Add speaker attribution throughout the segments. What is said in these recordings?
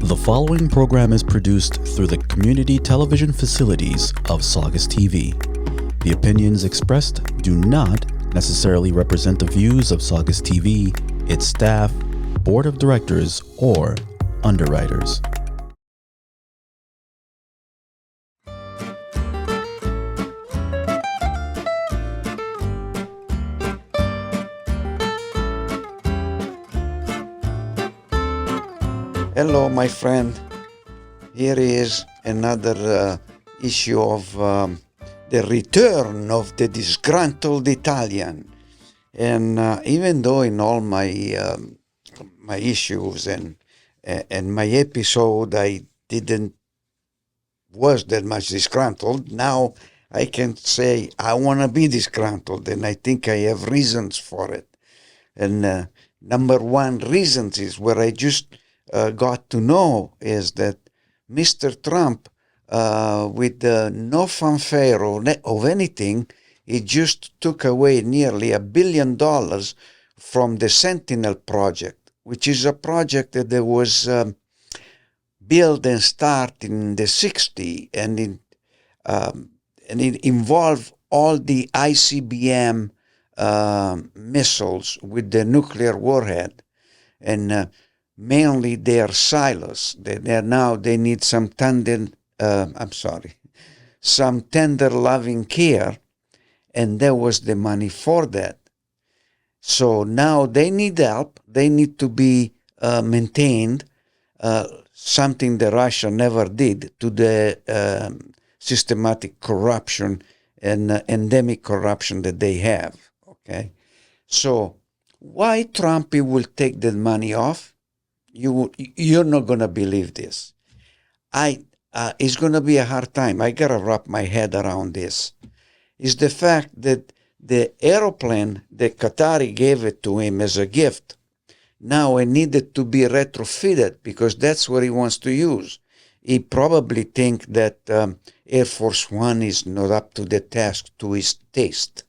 Speaker 1: The following program is produced through the community television facilities of Saugus TV. The opinions expressed do not necessarily represent the views of Saugus TV, its staff, board of directors, or underwriters.
Speaker 2: Hello, my friend. Here is another issue of the return of the disgruntled Italian. And even though in all my my issues and my episode I was that much disgruntled, now I can say I want to be disgruntled, and I think I have reasons for it. And number one reasons is where I just got to know is that Mr. Trump, with no fanfare of anything, he just took away nearly $1 billion from the Sentinel project, which is a project that was built and started in the 60s, and it involved all the ICBM missiles with the nuclear warhead, and mainly they are silos. They need some tender loving care, and there was the money for that. So now they need help. They need to be maintained, something that Russia never did, to the systematic corruption and endemic corruption that they have. Okay, so why Trump will take that money off? You're not going to believe this. It's going to be a hard time. I got to wrap my head around this. It's the fact that the airplane that Qatari gave it to him as a gift, now it needed to be retrofitted because that's what he wants to use. He probably think that Air Force One is not up to the task to his taste.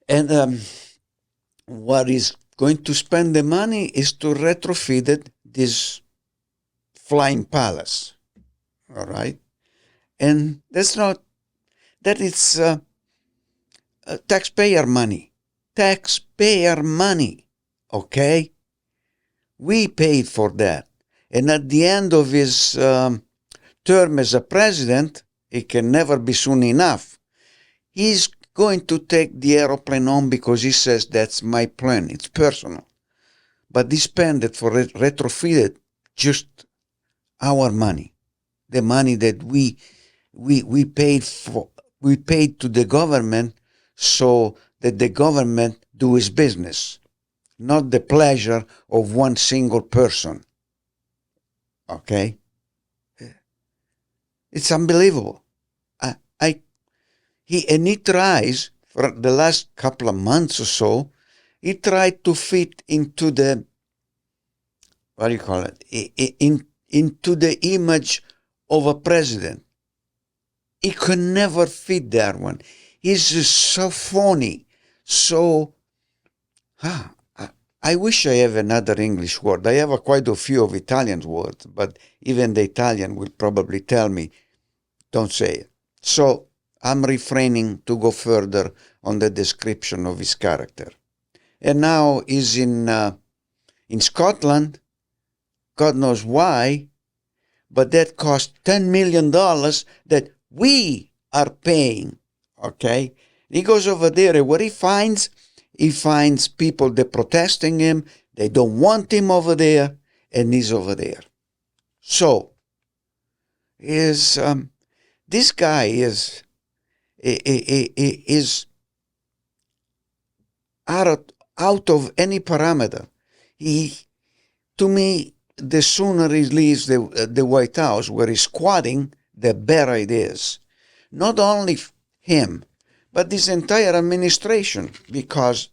Speaker 2: And what is going to spend the money is to retrofit this flying palace, all right? And that's not, that it's taxpayer money, okay? We paid for that. And at the end of his term as a president, it can never be soon enough, he's going to take the aeroplane home because he says that's my plan. It's personal. But he spent it for retrofitted just our money, the money that we paid for. We paid to the government so that the government do its business, not the pleasure of one single person. Okay, it's unbelievable. He tries, for the last couple of months or so, he tried to fit into the, into the image of a president. He could never fit that one. He's just so phony. So, I wish I have another English word. I have quite a few of Italian words, but even the Italian will probably tell me, don't say it. So, I'm refraining to go further on the description of his character. And now he's in Scotland, God knows why, but that cost $10 million that we are paying, okay? He goes over there, and what he finds people that protesting him, they don't want him over there, and he's over there. So, this guy is out of any parameter. To me, the sooner he leaves the White House, where he's squatting, the better it is. Not only him, but this entire administration, because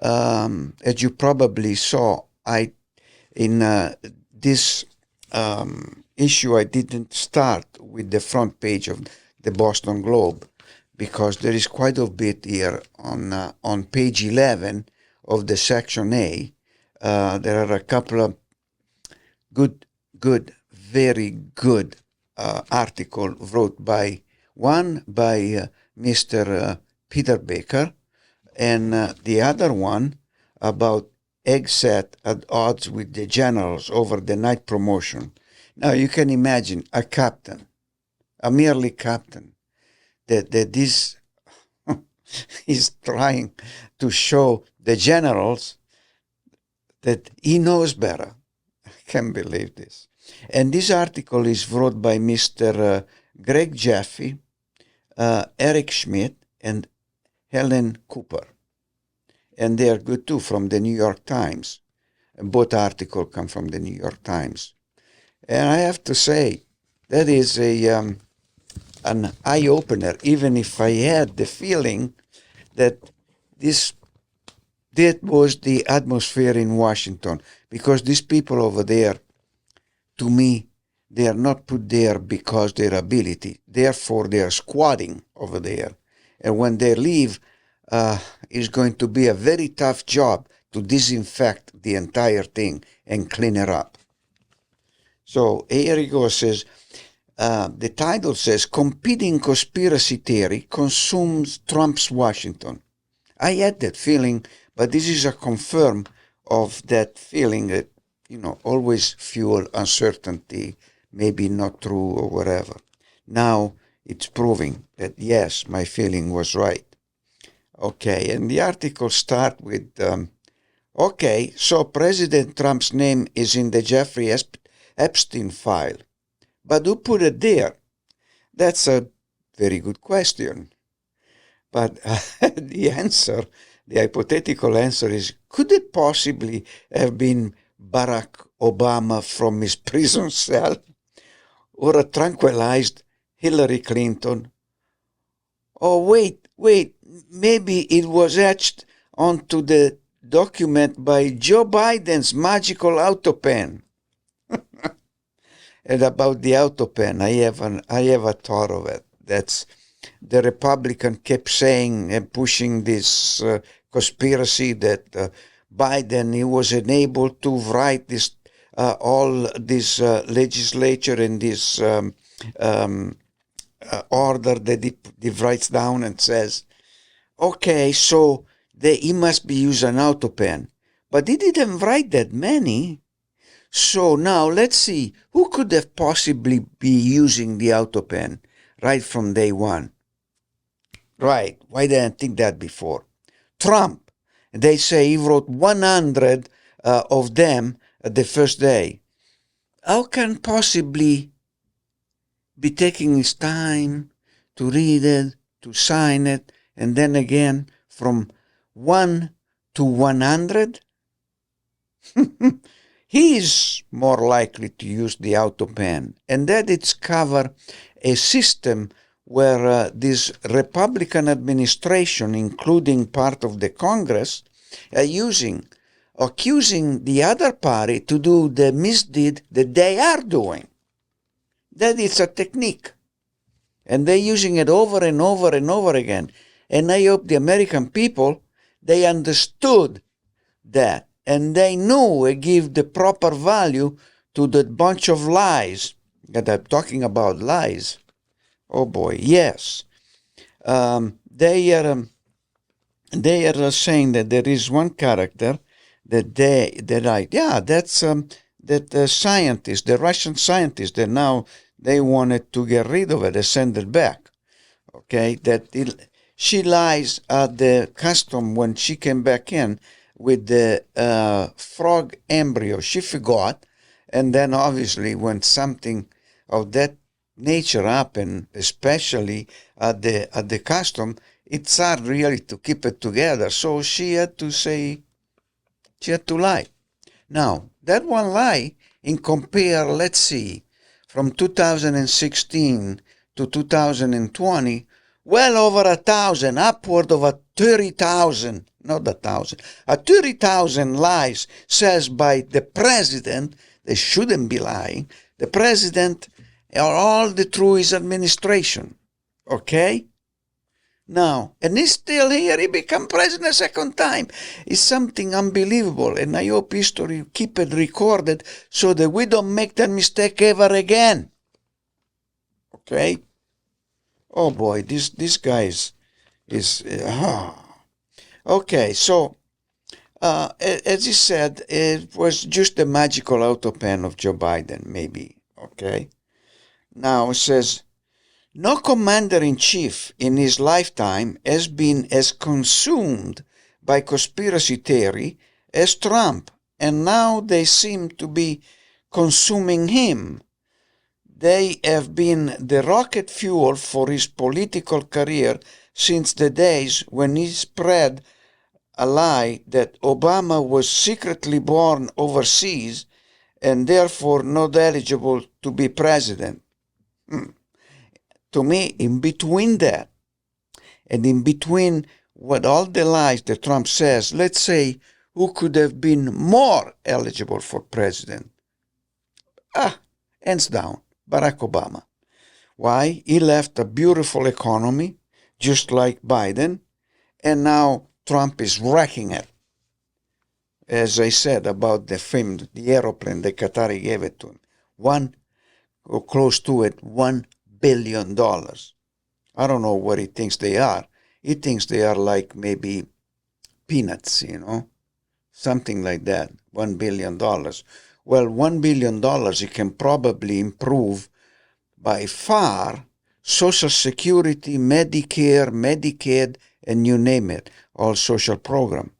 Speaker 2: as you probably saw, in this issue, I didn't start with the front page of the Boston Globe, because there is quite a bit here on page 11 of the section A. There are a couple of good very good article wrote by Mr. Peter Baker, and the other one about egg set at odds with the generals over the night promotion. Now you can imagine a captain, a merely captain, that this is trying to show the generals that he knows better. I can't believe this. And this article is wrote by Mr. Greg Jaffe, Eric Schmidt, and Helen Cooper. And they are good too, from the New York Times. And both articles come from the New York Times. And I have to say, that is an eye-opener, even if I had the feeling that that was the atmosphere in Washington. Because these people over there, to me, they are not put there because their ability. Therefore, they are squatting over there. And when they leave, it's going to be a very tough job to disinfect the entire thing and clean it up. So here he goes, says, the title says, Competing Conspiracy Theory Consumes Trump's Washington. I had that feeling, but this is a confirm of that feeling that, always fuel uncertainty, maybe not true or whatever. Now it's proving that, yes, my feeling was right. Okay, and the article starts with, okay, so President Trump's name is in the Jeffrey Epstein file. But who put it there? That's a very good question. But the hypothetical answer is, could it possibly have been Barack Obama from his prison cell? Or a tranquilized Hillary Clinton? Oh, wait, maybe it was etched onto the document by Joe Biden's magical autopen. And about the autopen, I have a thought of it. That's the Republican kept saying and pushing this conspiracy that Biden, he was unable to write this all this legislature and this order that he writes down and says, okay, so he must be using an autopen. But he didn't write that many. So now let's see, who could have possibly be using the autopen right from day one? Right, why didn't I think that before? Trump. They say he wrote 100 of them the first day. How can possibly be taking his time to read it, to sign it, and then again from 1 to 100? He is more likely to use the autopen, and that it's cover a system where this Republican administration, including part of the Congress, are accusing the other party to do the misdeed that they are doing. That is a technique. And they're using it over and over and over again. And I hope the American people, they understood that. And they knew and give the proper value to that bunch of lies. That I'm talking about lies. Oh boy, yes. They are saying that there is one character that scientist, the Russian scientist, that now they wanted to get rid of it and send it back. Okay, she lies at the custom when she came back in with the frog embryo. She forgot, and then obviously when something of that nature happened, especially at the custom, it's hard really to keep it together. So she had to lie. Now, that one lie, in compare, let's see, from 2016 to 2020, well over 1,000, upward of 30,000, not 1,000, 30,000 lies says by the president. They shouldn't be lying. The president are all through his administration. Okay? now. And he's still here. He become president a second time. It's something unbelievable. And I hope history keep it recorded so that we don't make that mistake ever again. Okay? Oh boy, this guy is okay, so as he said, it was just a magical auto pen of Joe Biden, maybe. Okay? Now it says, no commander-in-chief in his lifetime has been as consumed by conspiracy theory as Trump, and now they seem to be consuming him. They have been the rocket fuel for his political career since the days when he spread a lie that Obama was secretly born overseas and therefore not eligible to be president. To me, in between that and in between what all the lies that Trump says, let's say who could have been more eligible for president? Hands down, Barack Obama. Why? He left a beautiful economy, just like Biden, and now Trump is wrecking it. As I said about the aeroplane that Qatari gave it to him, or close to it, $1 billion. I don't know what he thinks they are. He thinks they are like maybe peanuts, something like that, $1 billion. Well, $1 billion, it can probably improve by far Social Security, Medicare, Medicaid, and you name it, all social program.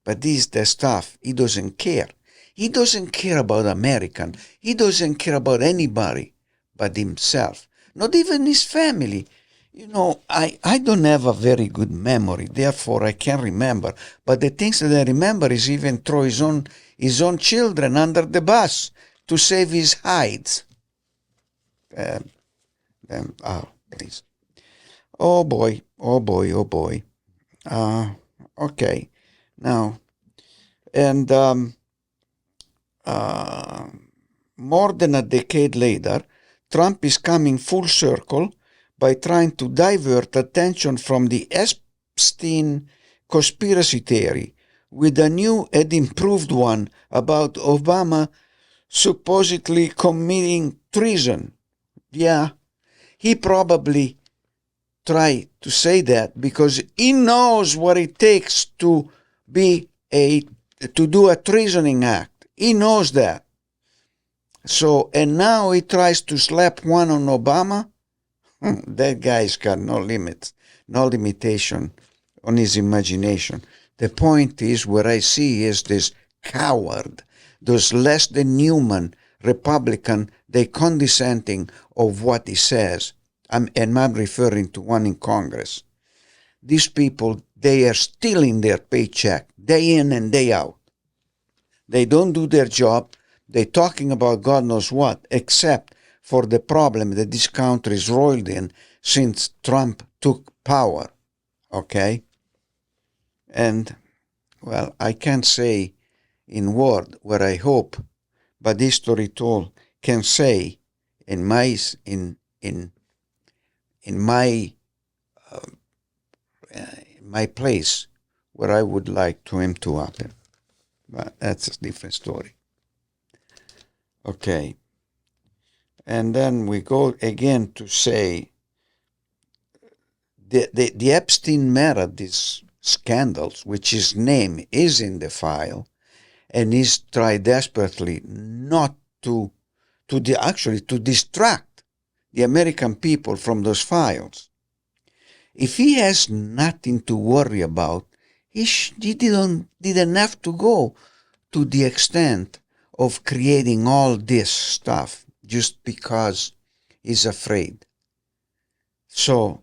Speaker 2: But this is the stuff he doesn't care. He doesn't care about American. He doesn't care about anybody but himself. Not even his family. I don't have a very good memory, therefore I can't remember. But the things that I remember is even throw his own children under the bus to save his hides. Please. Oh boy. Okay. Now, and more than a decade later, Trump is coming full circle by trying to divert attention from the Epstein conspiracy theory with a new and improved one about Obama supposedly committing treason. Yeah, he probably tried to say that because he knows what it takes to do a treasoning act. He knows that. So, and now he tries to slap one on Obama. That guy's got no limits, no limitation on his imagination. The point is, what I see is this coward, those less than human Republican, they condescending of what he says. And I'm referring to one in Congress. These people, they are stealing their paycheck day in and day out. They don't do their job. They're talking about God knows what, except for the problem that this country is roiled in since Trump took power. Okay? And, well, I can't say in word what I hope, but history told can say in my place where I would like to him to happen. But that's a different story. Okay. And then we go again to say the Epstein matter, these scandals, which his name is in the file, and he's tried desperately not to distract the American people from those files. If he has nothing to worry about, he didn't have to go to the extent of creating all this stuff just because he's afraid. So,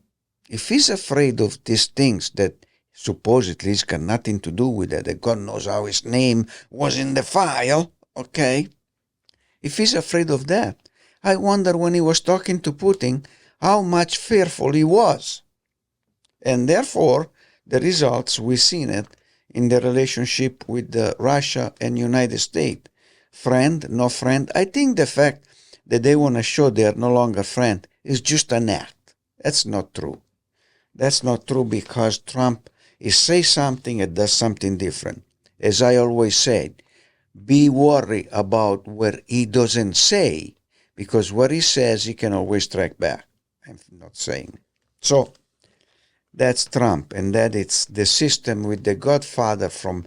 Speaker 2: if he's afraid of these things that supposedly he's got nothing to do with it, that God knows how his name was in the file, okay? If he's afraid of that, I wonder when he was talking to Putin how much fearful he was. And therefore, the results, we've seen it in the relationship with Russia and United States. Friend, no friend. I think the fact that they want to show they are no longer friend is just an act. That's not true. That's not true because Trump is say something and does something different. As I always said, be worried about what he doesn't say, because what he says he can always strike back. I'm not saying. So that's Trump, and that it's the system with the godfather from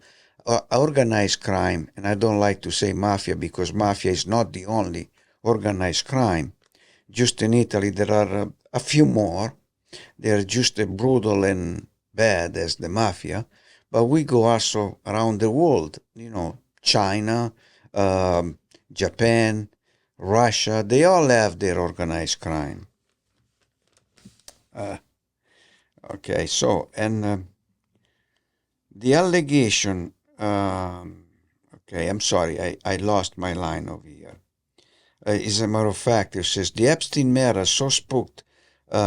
Speaker 2: organized crime, and I don't like to say mafia because mafia is not the only organized crime. Just in Italy there are a few more. They're just as brutal and bad as the mafia, but we go also around the world, China, Japan, Russia, they all have their organized crime. Okay, so, and the allegation, okay, I'm sorry, I lost my line over here. As a matter of fact, it says the Epstein matter so spooked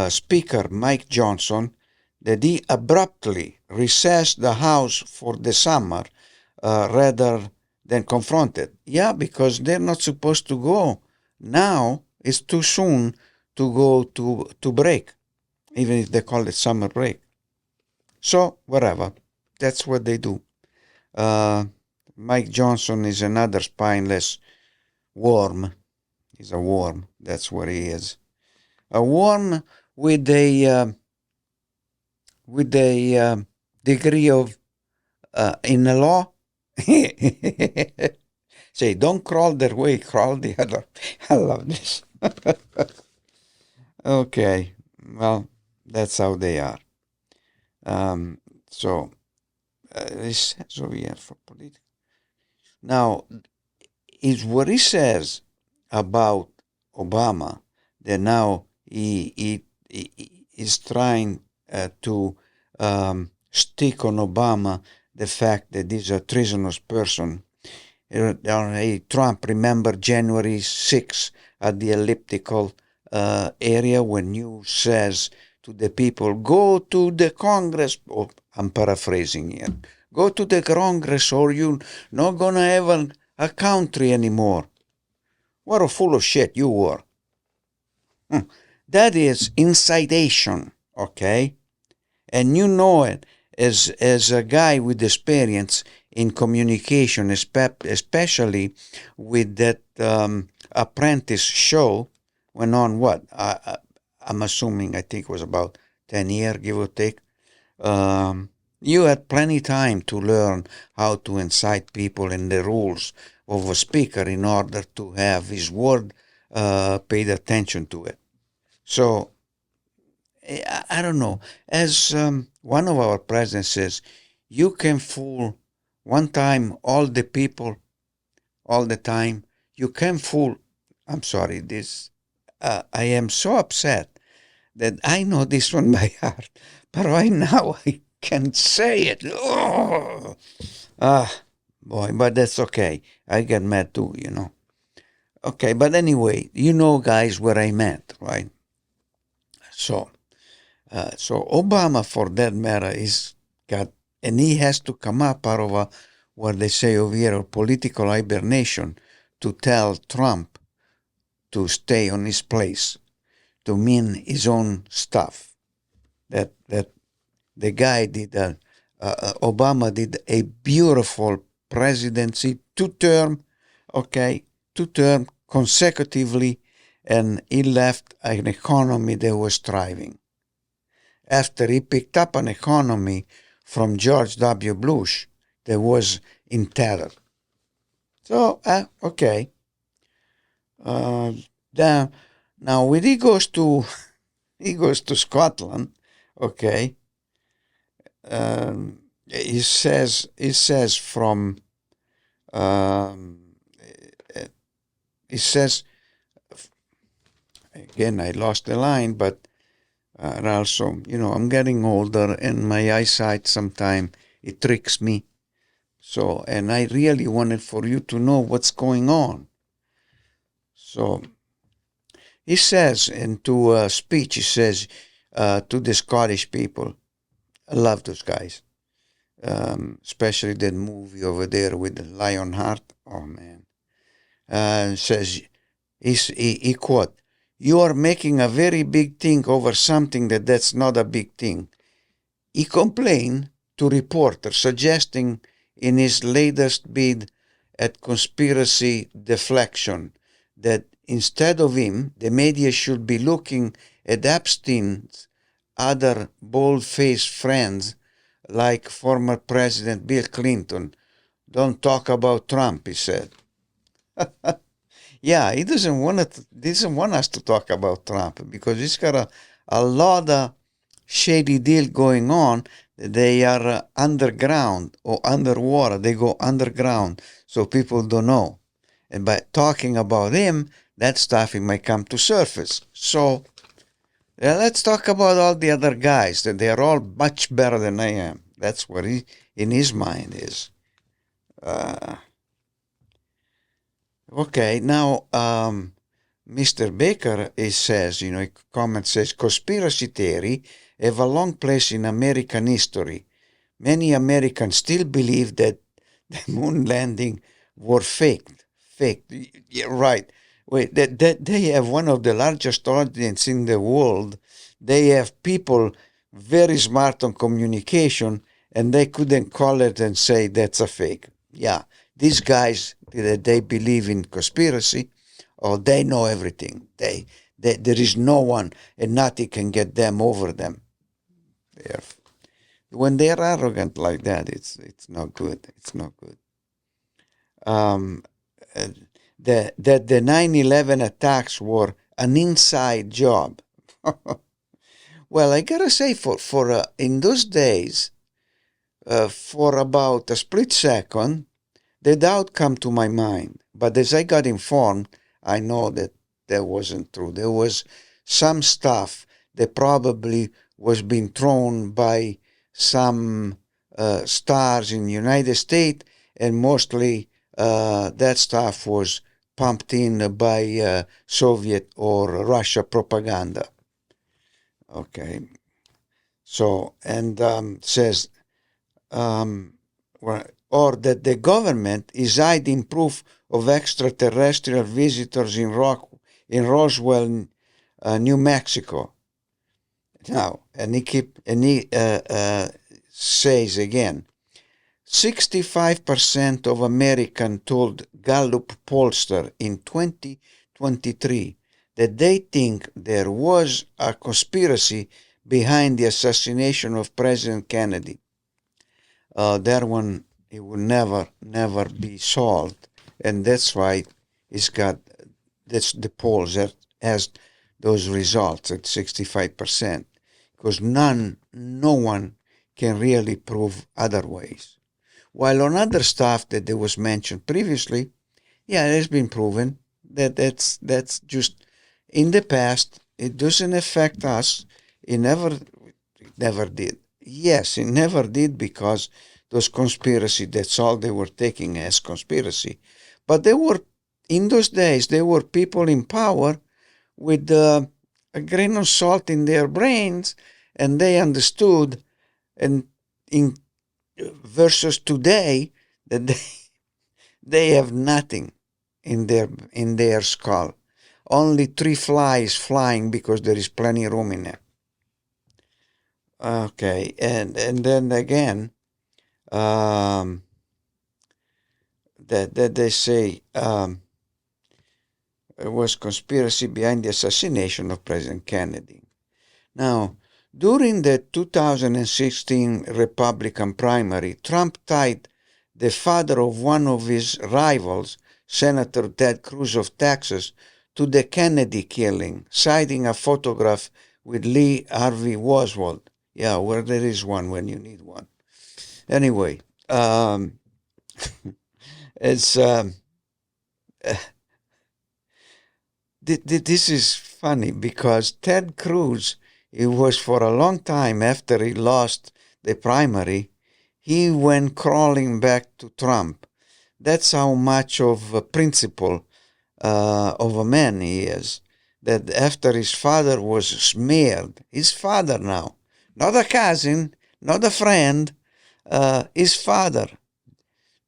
Speaker 2: Speaker Mike Johnson that he abruptly recessed the House for the summer rather than confront it. Yeah, because they're not supposed to go. Now it's too soon to go to break, even if they call it summer break. So, whatever. That's what they do. Mike Johnson is another spineless worm. He's a worm. That's what he is. A worm with a degree of in the law. Say, don't crawl their way, crawl the other. I love this. Okay, well, that's how they are. So, this says over here for political. Now, is what he says about Obama, that now he is trying to stick on Obama the fact that he's a treasonous person. Trump, remember January 6th at the elliptical area when you says to the people, go to the Congress, I'm paraphrasing here, go to the Congress or you're not going to have a country anymore. What a full of shit you were. That is incitation, okay? And you know it as a guy with experience in communication, especially with that Apprentice show, went on what? I'm assuming, I think it was about 10 years, give or take. You had plenty time to learn how to incite people and the rules of a speaker in order to have his word paid attention to it. So, I don't know. As one of our presidents says, you can fool one time all the people all the time. You can fool. I'm sorry, this. I am so upset that I know this one by heart, but right now I can't say it. Oh. Boy, but that's okay. I get mad too, Okay, but anyway, guys, what I meant, right? So Obama, for that matter, and he has to come up out of what they say over here, a political hibernation, to tell Trump to stay on his place, to mean his own stuff. That the guy did, Obama did a beautiful presidency, two-term consecutively, and he left an economy that was thriving. After he picked up an economy from George W. Bush that was in terror. So, okay. Now when he goes to Scotland, okay. He says from he says again, I lost the line, but also, I'm getting older and my eyesight sometimes it tricks me. So, and I really wanted for you to know what's going on. So, he says into a speech, he says to the Scottish people, I love those guys, especially that movie over there with the Lionheart. Oh, man. Says, he quote, you are making a very big thing over something that's not a big thing. He complained to reporters, suggesting in his latest bid at conspiracy deflection that instead of him, the media should be looking at Epstein's other bold-faced friends like former President Bill Clinton. Don't talk about Trump, he said. Yeah, he doesn't want us to talk about Trump because he's got a lot of shady deal going on. They are underground or underwater. They go underground so people don't know. And by talking about him, that stuff it might come to surface. So let's talk about all the other guys. That they are all much better than I am. That's what he in his mind is. Okay, now Mr. Baker says, he comment says, conspiracy theory have a long place in American history. Many Americans still believe that the moon landing were faked. Yeah, right. Wait, that they have one of the largest audience in the world. They have people very smart on communication, and they couldn't call it and say that's a fake. Yeah, these guys, they believe in conspiracy, or they know everything. They there is no one, and nothing can get them over them. When they're arrogant like that, it's not good. It's not good. The 9/11 attacks were an inside job. Well, I gotta say, for in those days, for about a split second, the doubt come to my mind. But as I got informed, I know that wasn't true. There was some stuff that probably was being thrown by some stars in the United States, and mostly that stuff was pumped in by Soviet or Russia propaganda. Okay. So, and says, or that the government is hiding proof of extraterrestrial visitors in Roswell, New Mexico. Now, and he says again, 65% of Americans told Gallup pollster in 2023 that they think there was a conspiracy behind the assassination of President Kennedy. That one, it will never be solved, and that's why that's the polls that has those results at 65%, because no one can really prove otherwise. While on other stuff that there was mentioned previously, yeah, it has been proven that that's just in the past. It doesn't affect us. It never did. Yes, it never did, because those conspiracy, that's all they were taking as conspiracy. But in those days, there were people in power with a grain of salt in their brains, and they understood, and in versus today, that they have nothing in their skull. Only 3 flies flying because there is plenty of room in there. Okay, and then again, that they say it was conspiracy behind the assassination of President Kennedy. Now, during the 2016 Republican primary, Trump tied the father of one of his rivals, Senator Ted Cruz of Texas, to the Kennedy killing, citing a photograph with Lee Harvey Oswald. Yeah, where there is one when you need one. Anyway, it's this is funny, because Ted Cruz, it was for a long time after he lost the primary, he went crawling back to Trump. That's how much of a principle of a man he is. That after his father was smeared, his father now, not a cousin, not a friend, his father,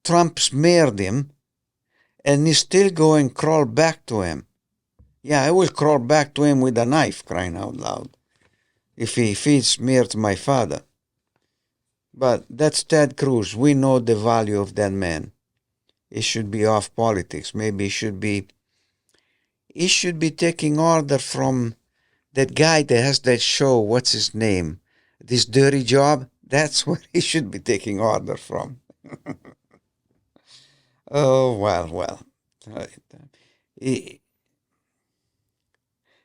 Speaker 2: Trump smeared him, and he's still going crawl back to him. Yeah, I will crawl back to him with a knife, crying out loud, if he smeared my father. But that's Ted Cruz. We know the value of that man. He should be off politics. Maybe he should be taking order from that guy that has that show. What's his name? This Dirty Job. That's where he should be taking order from. Oh, well.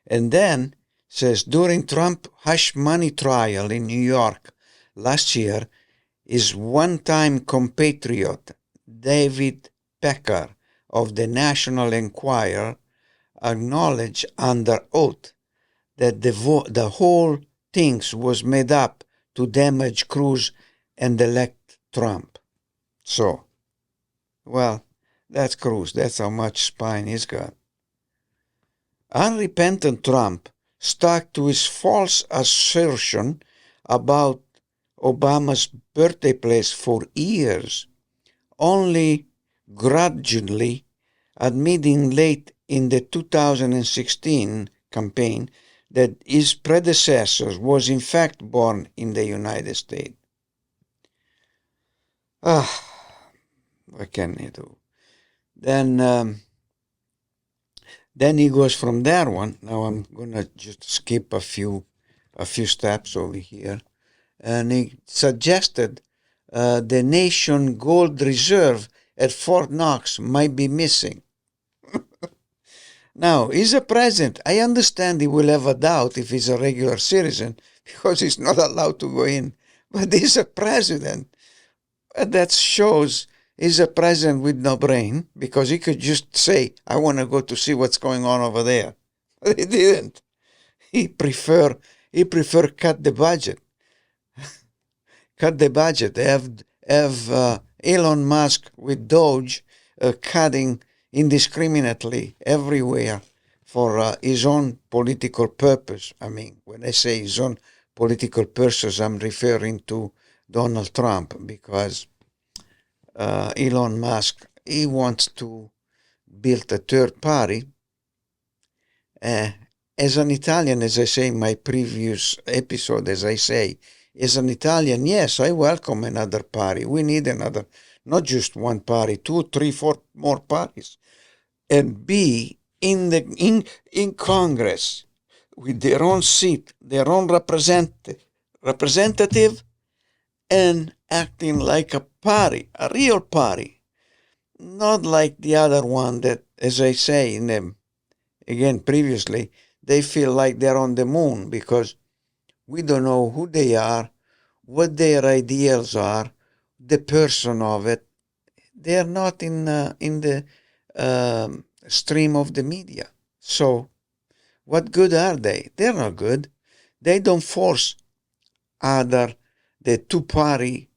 Speaker 2: And then says during Trump hush money trial in New York last year, his one-time compatriot David Pecker of the National Enquirer acknowledged under oath that the whole thing was made up to damage Cruz and elect Trump. So, well, that's Cruz. That's how much spine he's got. Unrepentant Trump stuck to his false assertion about Obama's birthday place for years, only grudgingly admitting late in the 2016 campaign that his predecessor was in fact born in the United States. What can he do? Then he goes from that one. Now I'm gonna just skip a few steps over here, and he suggested the nation gold reserve at Fort Knox might be missing. Now, he's a president. I understand he will have a doubt if he's a regular citizen because he's not allowed to go in. But he's a president. That shows he's a president with no brain because he could just say, I want to go to see what's going on over there. But he didn't. He prefer cut the budget. Cut the budget. Have Elon Musk with Doge cutting indiscriminately everywhere for his own political purpose. I mean, when I say his own political purpose, I'm referring to Donald Trump because Elon Musk, he wants to build a third party. As an Italian, as I say in my previous episode, as an Italian, yes, I welcome another party. We need another, not just one party, 2, 3, 4 more parties, and be in Congress with their own seat, their own representative, and acting like a party, a real party, not like the other one that, as I say in them again previously, they feel like they're on the moon because we don't know who they are, what their ideals are, the person of it. They're not in the stream of the media. So, what good are they? They're not good. They don't force the two-party,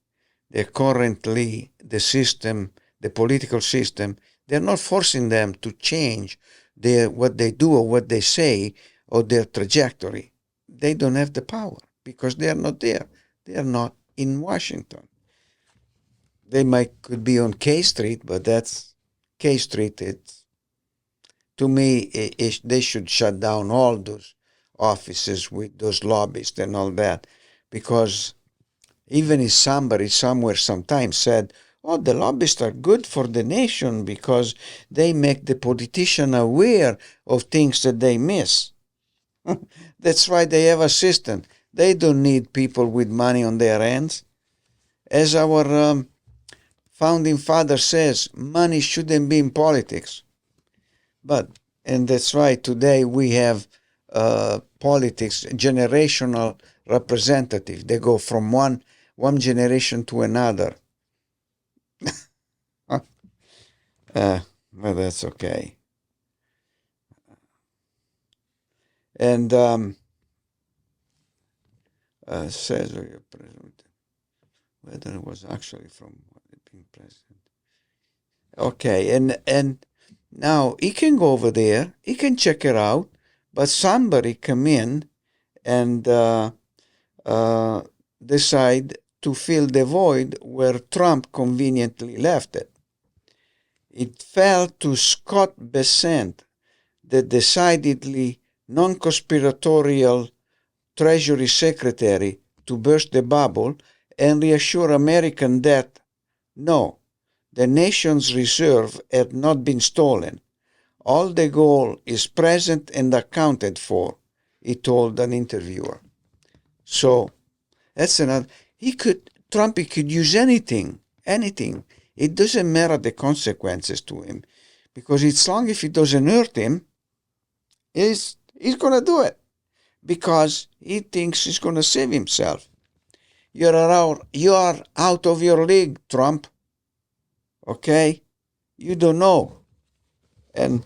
Speaker 2: currently the system, the political system. They're not forcing them to change what they do or what they say or their trajectory. They don't have the power because they are not there. They are not in Washington. They could be on K Street, but that's K Street. To me, they should shut down all those offices with those lobbyists and all that, because even if somebody somewhere sometime said, oh, the lobbyists are good for the nation because they make the politician aware of things that they miss. That's why they have assistants. They don't need people with money on their hands. As our founding father says, money shouldn't be in politics. And that's why today we have politics, generational representative. They go from one generation to another. Well, that's okay. And says whether it was actually from being president. Okay, and now he can go over there, he can check it out, but somebody come in and decide to fill the void where Trump conveniently left it. It fell to Scott Bessent, the decidedly non-conspiratorial Treasury Secretary, to burst the bubble and reassure Americans that, no, the nation's reserve had not been stolen. All the gold is present and accounted for, he told an interviewer. So that's another. Trump could use anything. It doesn't matter the consequences to him, because as long as it doesn't hurt him, he's gonna do it because he thinks he's gonna save himself. You are out of your league, Trump. Okay, you don't know, and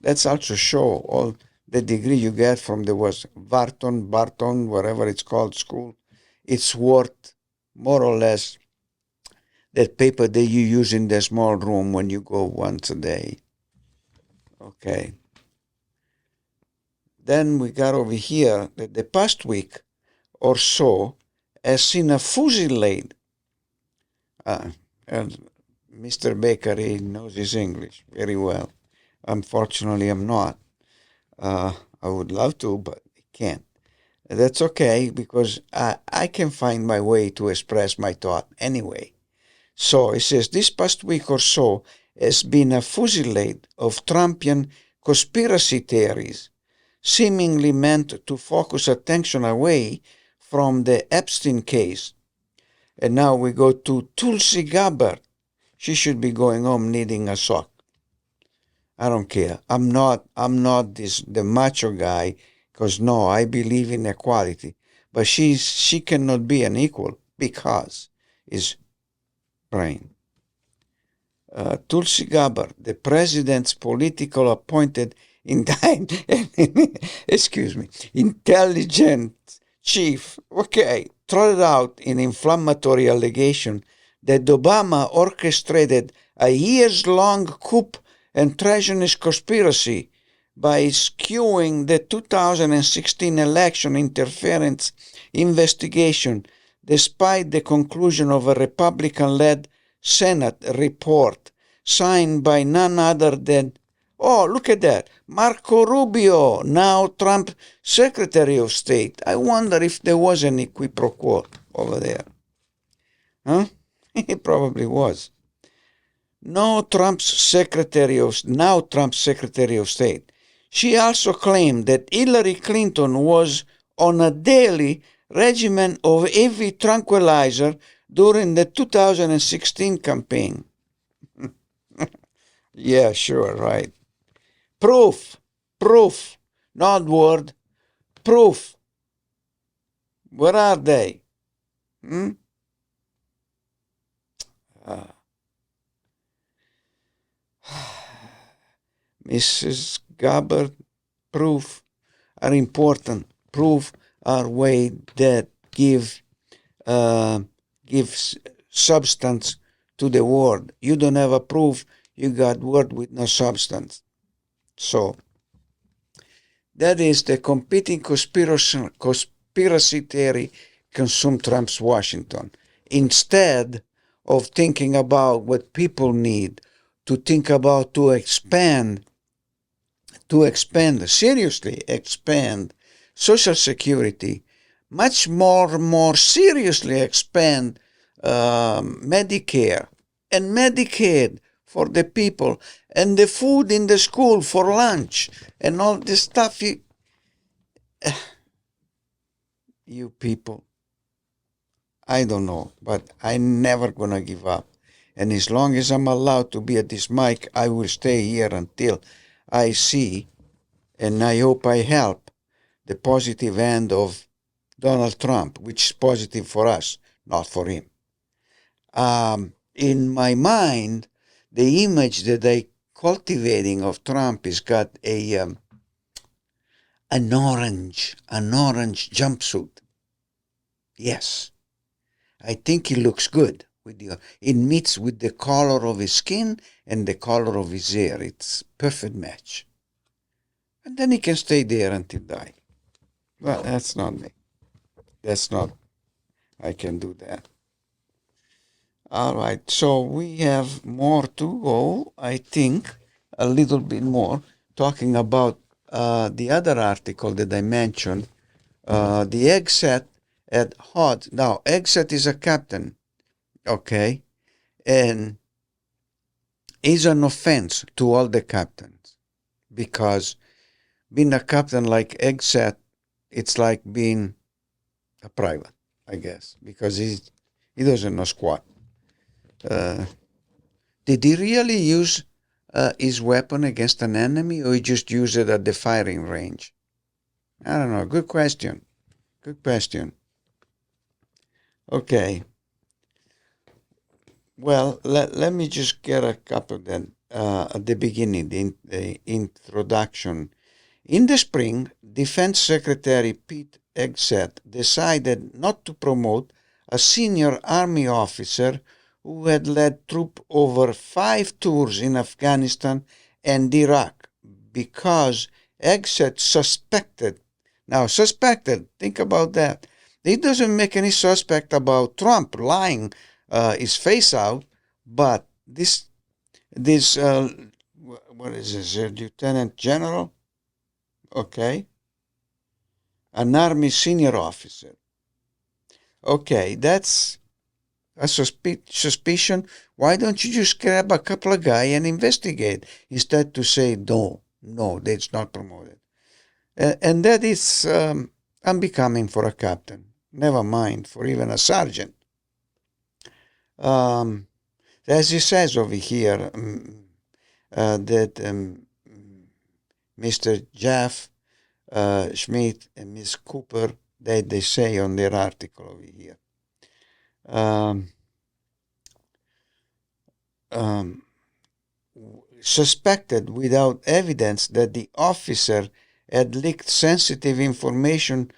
Speaker 2: that's also show all the degree you get from the Barton, whatever it's called, school. It's worth more or less that paper that you use in the small room when you go once a day. Okay. Then we got over here that the past week or so has seen a fusillade. And Mr. Bakery knows his English very well. Unfortunately, I'm not. I would love to, but I can't. That's okay, because I can find my way to express my thought anyway. So it says, this past week or so has been a fusillade of Trumpian conspiracy theories, seemingly meant to focus attention away from the Epstein case. And now we go to Tulsi Gabbard. She should be going home needing a sock. I don't care. I'm not the macho guy, because no, I believe in equality. But she cannot be an equal because is brain. Tulsi Gabbard, the president's political appointed intelligence chief, trotted out an inflammatory allegation that Obama orchestrated a years-long coup and treasonous conspiracy by skewing the 2016 election interference investigation, despite the conclusion of a Republican-led Senate report signed by none other than, oh, look at that, Marco Rubio, now Trump Secretary of State. I wonder if there was any quid pro quo over there. Huh? It probably was. Now Trump's Secretary of State. She also claimed that Hillary Clinton was on a daily regimen of heavy tranquilizer during the 2016 campaign. Yeah, sure, right. Proof, not word, proof. Where are they? Mrs. Gabbard, proof are important. Proof are way that gives substance to the word. You don't have a proof, you got word with no substance. So that is the competing conspiracy theory consumed Trump's Washington. Instead of thinking about what people need, to think about seriously expand Social Security, much more seriously expand Medicare and Medicaid for the people, and the food in the school for lunch, and all this stuff. You people, I don't know, but I'm never gonna give up. And as long as I'm allowed to be at this mic, I will stay here until I see, and I hope I help, the positive end of Donald Trump, which is positive for us, not for him. In my mind, the image that I cultivating of Trump has got an orange jumpsuit. Yes, I think he looks good. It meets with the color of his skin and the color of his hair. It's perfect match. And then he can stay there until die. Well, that's not me. I can do that. All right, so we have more to go, I think, a little bit more, talking about the other article that I mentioned, the egg set at odds. Now, Exet is a captain, okay, and is an offense to all the captains, because being a captain like Exet, it's like being a private, I guess, because he doesn't know squat. Did he really use his weapon against an enemy, or he just used it at the firing range? I don't know. Good question. Good question. Okay. Well, let me just get a couple then at the beginning, the introduction. In the spring, Defense Secretary Pete Hegseth decided not to promote a senior Army officer who had led troops over 5 tours in Afghanistan and Iraq because Hegseth suspected. Now, suspected, think about that. It doesn't make any suspect about Trump lying his face out, but this what is this, Lieutenant General? Okay. An Army senior officer. Okay, that's a suspicion. Why don't you just grab a couple of guys and investigate instead to say, no, that's not promoted. And that is unbecoming for a captain. Never mind for even a sergeant. As he says over here, that Mr. Jeff Schmidt and Ms. Cooper, they say on their article over here. Suspected without evidence that the officer had leaked sensitive information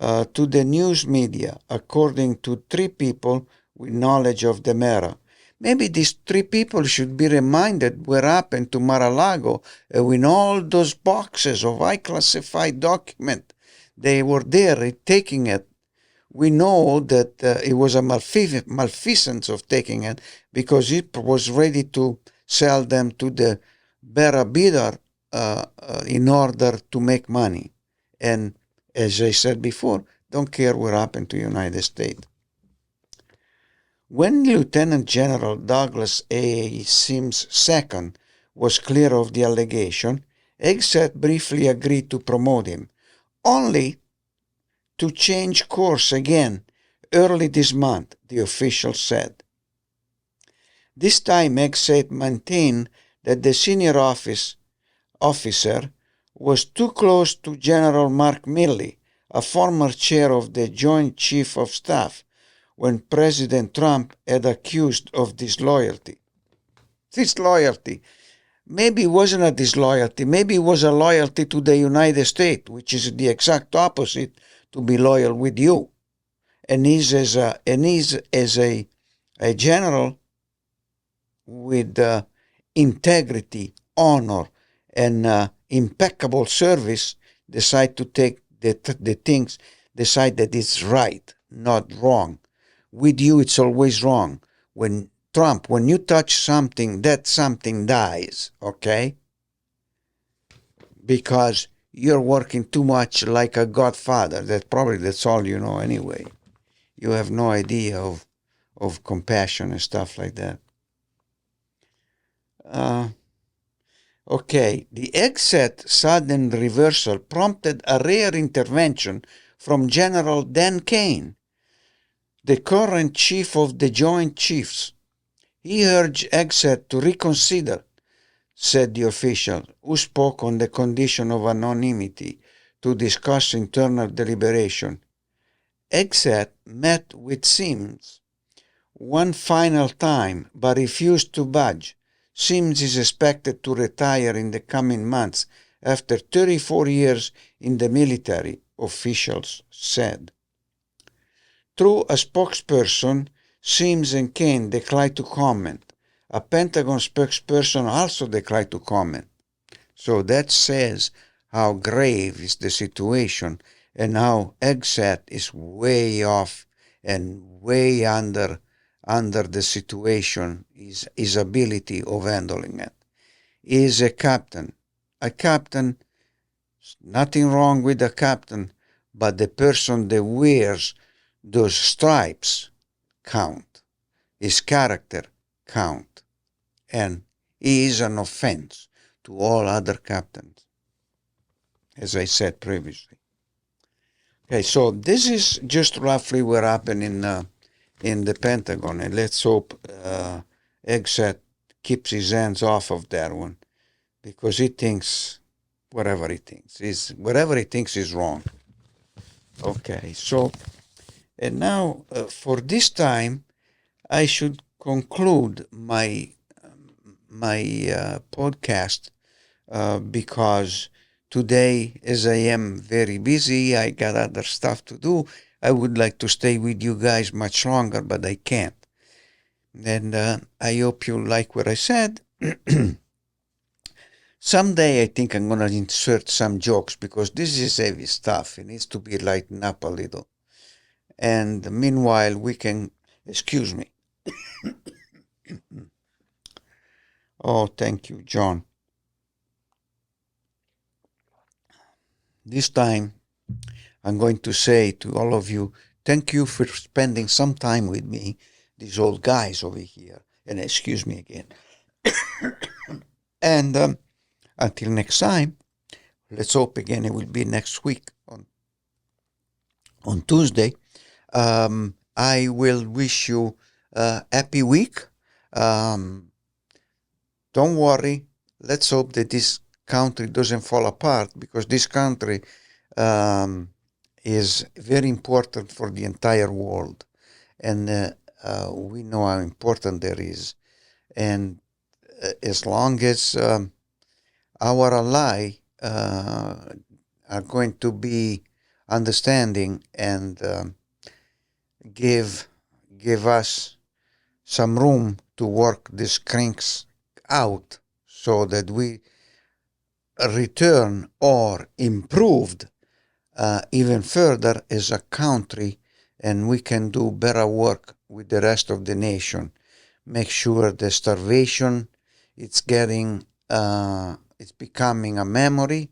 Speaker 2: to the news media, according to 3 people with knowledge of the matter. Maybe these 3 people should be reminded what happened to Mar-a-Lago when all those boxes of high classified document, they were there taking it. We know that it was a malfeasance of taking it because it was ready to sell them to the better bidder in order to make money. And as I said before, don't care what happened to the United States. When Lieutenant General Douglas A. Sims II was clear of the allegation, Hegseth briefly agreed to promote him, only to change course again early this month, the official said. This time, Hegseth maintained that the senior officer was too close to General Mark Milley, a former chair of the Joint Chief of Staff, when President Trump had accused of disloyalty. Disloyalty. Maybe it wasn't a disloyalty. Maybe it was a loyalty to the United States, which is the exact opposite to be loyal with you. And he's as a general with integrity, honor, and impeccable service, decide to take the things, decide that it's right, not wrong. With you, it's always wrong. When you touch something, that something dies, okay? Because you're working too much like a godfather. That's all you know anyway. You have no idea of compassion and stuff like that. Okay, the Hegseth sudden reversal prompted a rare intervention from General Dan Kane, the current chief of the Joint Chiefs. He urged Hegseth to reconsider, said the official, who spoke on the condition of anonymity to discuss internal deliberation. Hegseth met with Sims one final time but refused to budge. Sims is expected to retire in the coming months after 34 years in the military, officials said. Through a spokesperson, Sims and Kane declined to comment. A Pentagon spokesperson also declined to comment. So that says how grave is the situation and how Hegseth is way off and way under the situation, his ability of handling it. He is a captain. A captain, nothing wrong with a captain, but the person that wears those stripes count. His character count. And he is an offense to all other captains, as I said previously. Okay, so this is just roughly what happened in the Pentagon, and let's hope Exet keeps his hands off of that one, because he thinks whatever he thinks is wrong. Okay, so and now for this time, I should conclude my podcast because today, as I am very busy, I got other stuff to do. I would like to stay with you guys much longer, but I can't. And I hope you like what I said. Someday I think I'm going to insert some jokes, because this is heavy stuff. It needs to be lightened up a little. And meanwhile, we can... Excuse me. Oh, thank you, John. This time, I'm going to say to all of you, thank you for spending some time with me, these old guys over here. And excuse me again. And until next time, let's hope again it will be next week on Tuesday. I will wish you a happy week. Don't worry. Let's hope that this country doesn't fall apart, because this country is very important for the entire world. And we know how important that is. And as long as our ally are going to be understanding and give us some room to work these kinks out, so that we return or improved even further as a country, and we can do better work with the rest of the nation. Make sure the starvation it's becoming a memory.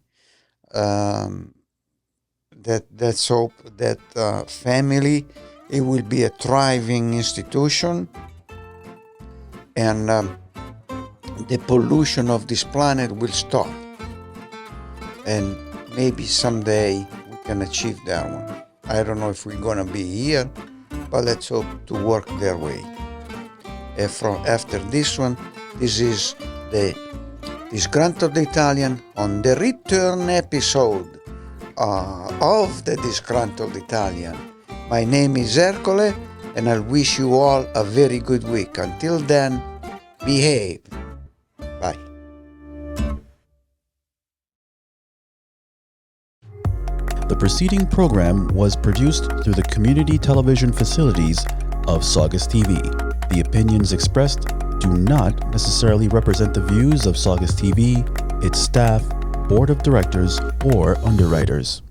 Speaker 2: Let's hope that family, it will be a thriving institution, and the pollution of this planet will stop. And maybe someday we can achieve that one. I don't know if we're going to be here, but let's hope to work their way. After this one, this is the Disgruntled Italian on the return episode of the Disgruntled Italian. My name is Ercole, and I wish you all a very good week. Until then, behave. Bye.
Speaker 1: The preceding program was produced through the community television facilities of Saugus TV. The opinions expressed do not necessarily represent the views of Saugus TV, its staff, board of directors, or underwriters.